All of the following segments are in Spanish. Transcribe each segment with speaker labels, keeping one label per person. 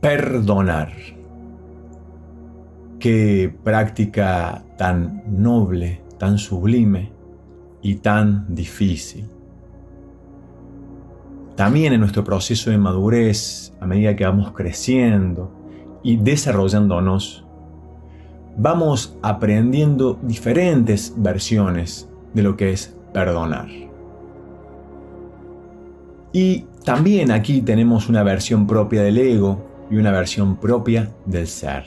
Speaker 1: Perdonar. Qué práctica tan noble, tan sublime y tan difícil. También en nuestro proceso de madurez, a medida que vamos creciendo y desarrollándonos, vamos aprendiendo diferentes versiones de lo que es perdonar. Y también aquí tenemos una versión propia del ego y una versión propia del ser.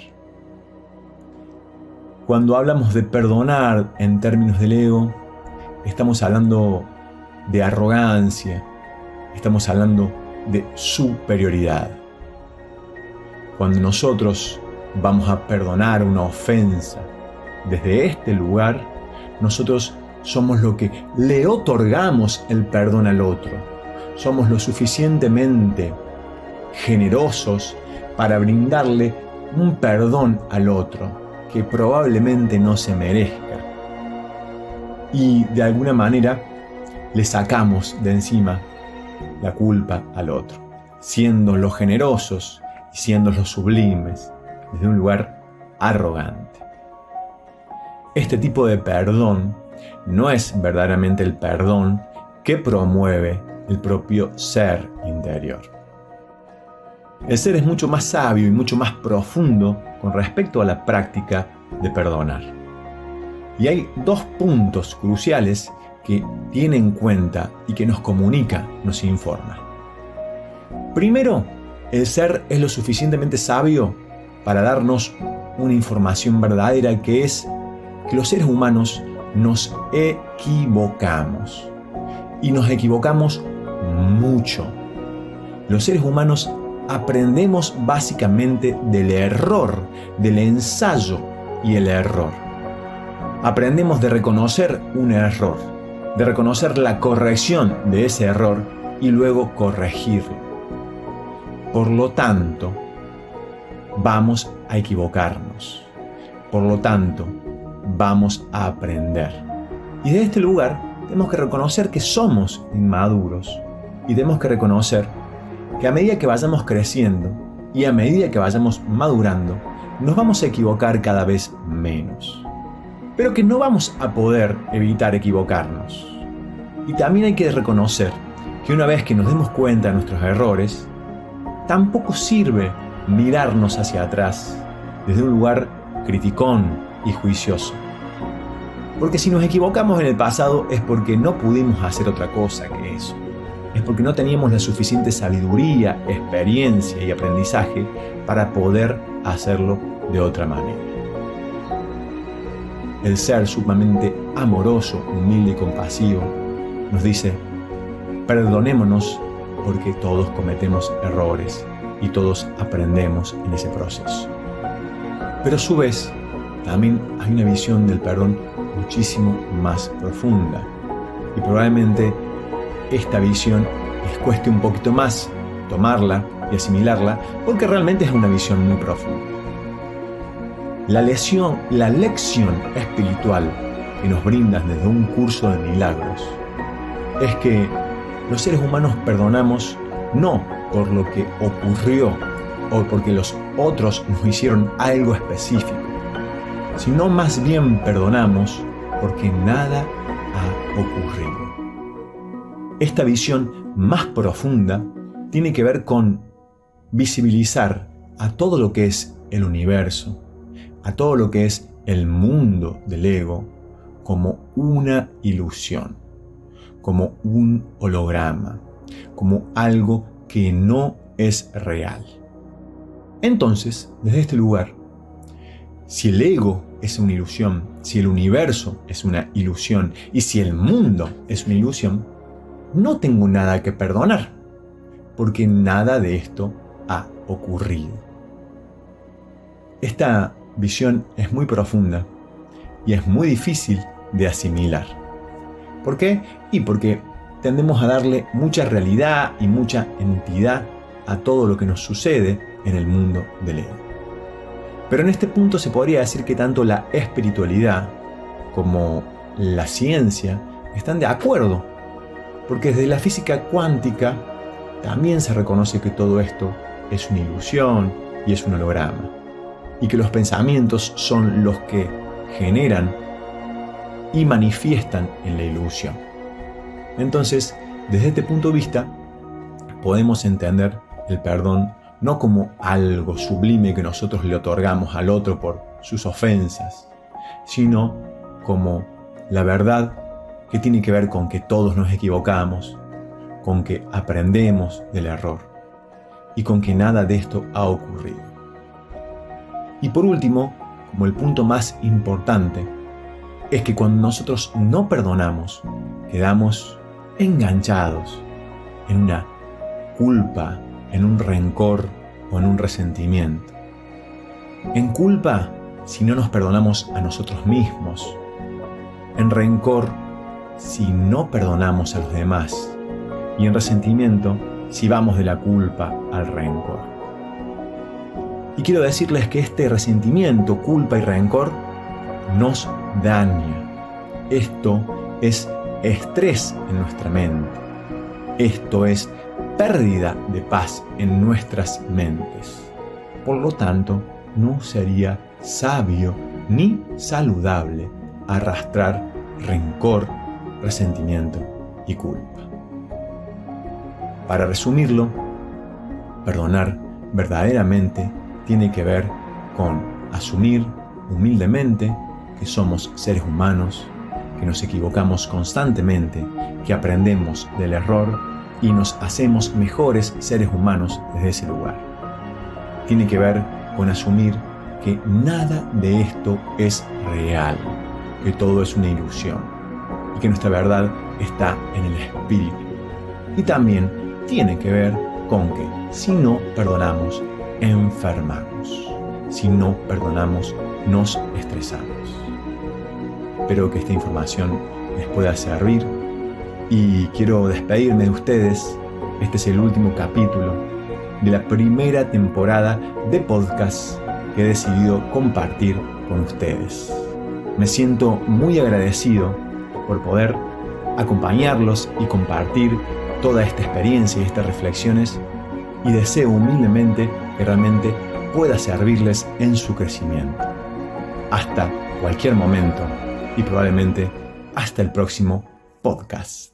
Speaker 1: Cuando hablamos de perdonar en términos del ego, estamos hablando de arrogancia, estamos hablando de superioridad. Cuando nosotros vamos a perdonar una ofensa desde este lugar, nosotros somos lo que le otorgamos el perdón al otro. Somos lo suficientemente generosos para brindarle un perdón al otro que probablemente no se merezca. Y de alguna manera le sacamos de encima la culpa al otro, siendo los generosos y siendo los sublimes desde un lugar arrogante. Este tipo de perdón no es verdaderamente el perdón que promueve el propio ser interior. El ser es mucho más sabio y mucho más profundo con respecto a la práctica de perdonar. Y hay dos puntos cruciales que tiene en cuenta y que nos comunica, nos informa. Primero, el ser es lo suficientemente sabio para darnos una información verdadera, que es que los seres humanos nos equivocamos. Y nos equivocamos mucho. Los seres humanos aprendemos básicamente del error, del ensayo y el error. Aprendemos de reconocer un error, de reconocer la corrección de ese error y luego corregirlo. Por lo tanto, vamos a equivocarnos. Por lo tanto, vamos a aprender. Y de este lugar tenemos que reconocer que somos inmaduros y tenemos que reconocer que a medida que vayamos creciendo y a medida que vayamos madurando, nos vamos a equivocar cada vez menos. Pero que no vamos a poder evitar equivocarnos. Y también hay que reconocer que una vez que nos demos cuenta de nuestros errores, tampoco sirve mirarnos hacia atrás desde un lugar criticón y juicioso. Porque si nos equivocamos en el pasado es porque no pudimos hacer otra cosa que eso. Es porque no teníamos la suficiente sabiduría, experiencia y aprendizaje para poder hacerlo de otra manera. El ser sumamente amoroso, humilde y compasivo nos dice: perdonémonos porque todos cometemos errores y todos aprendemos en ese proceso. Pero a su vez, también hay una visión del perdón muchísimo más profunda. Y probablemente esta visión les cueste un poquito más tomarla y asimilarla, porque realmente es una visión muy profunda. La lección espiritual que nos brindan desde un curso de milagros es que los seres humanos perdonamos no por lo que ocurrió o porque los otros nos hicieron algo específico, sino más bien perdonamos porque nada ha ocurrido. Esta visión más profunda tiene que ver con visibilizar a todo lo que es el universo, a todo lo que es el mundo del ego, como una ilusión, como un holograma, como algo que no es real. Entonces, desde este lugar, si el ego es una ilusión, si el universo es una ilusión y si el mundo es una ilusión, no tengo nada que perdonar, porque nada de esto ha ocurrido. Esta visión es muy profunda y es muy difícil de asimilar. ¿Por qué? Y porque tendemos a darle mucha realidad y mucha entidad a todo lo que nos sucede en el mundo del ego. Pero en este punto se podría decir que tanto la espiritualidad como la ciencia están de acuerdo, porque desde la física cuántica también se reconoce que todo esto es una ilusión y es un holograma, y que los pensamientos son los que generan y manifiestan en la ilusión. Entonces, desde este punto de vista, podemos entender el perdón no como algo sublime que nosotros le otorgamos al otro por sus ofensas, sino como la verdad que tiene que ver con que todos nos equivocamos, con que aprendemos del error y con que nada de esto ha ocurrido. Y por último, como el punto más importante, es que cuando nosotros no perdonamos, quedamos enganchados en una culpa, en un rencor o en un resentimiento. En culpa, si no nos perdonamos a nosotros mismos. En rencor, si no perdonamos a los demás. Y en resentimiento, si vamos de la culpa al rencor. Y quiero decirles que este resentimiento, culpa y rencor nos daña. Esto es estrés en nuestra mente. Esto es pérdida de paz en nuestras mentes. Por lo tanto, no sería sabio ni saludable arrastrar rencor, resentimiento y culpa. Para resumirlo, perdonar verdaderamente tiene que ver con asumir humildemente que somos seres humanos, que nos equivocamos constantemente, que aprendemos del error y nos hacemos mejores seres humanos desde ese lugar. Tiene que ver con asumir que nada de esto es real, que todo es una ilusión y que nuestra verdad está en el espíritu. Y también tiene que ver con que si no perdonamos, enfermamos. Si no perdonamos, nos estresamos. Espero que esta información les pueda servir y quiero despedirme de ustedes. Este es el último capítulo de la primera temporada de podcast que he decidido compartir con ustedes. Me siento muy agradecido por poder acompañarlos y compartir toda esta experiencia y estas reflexiones y deseo humildemente que realmente pueda servirles en su crecimiento. Hasta cualquier momento y probablemente hasta el próximo podcast.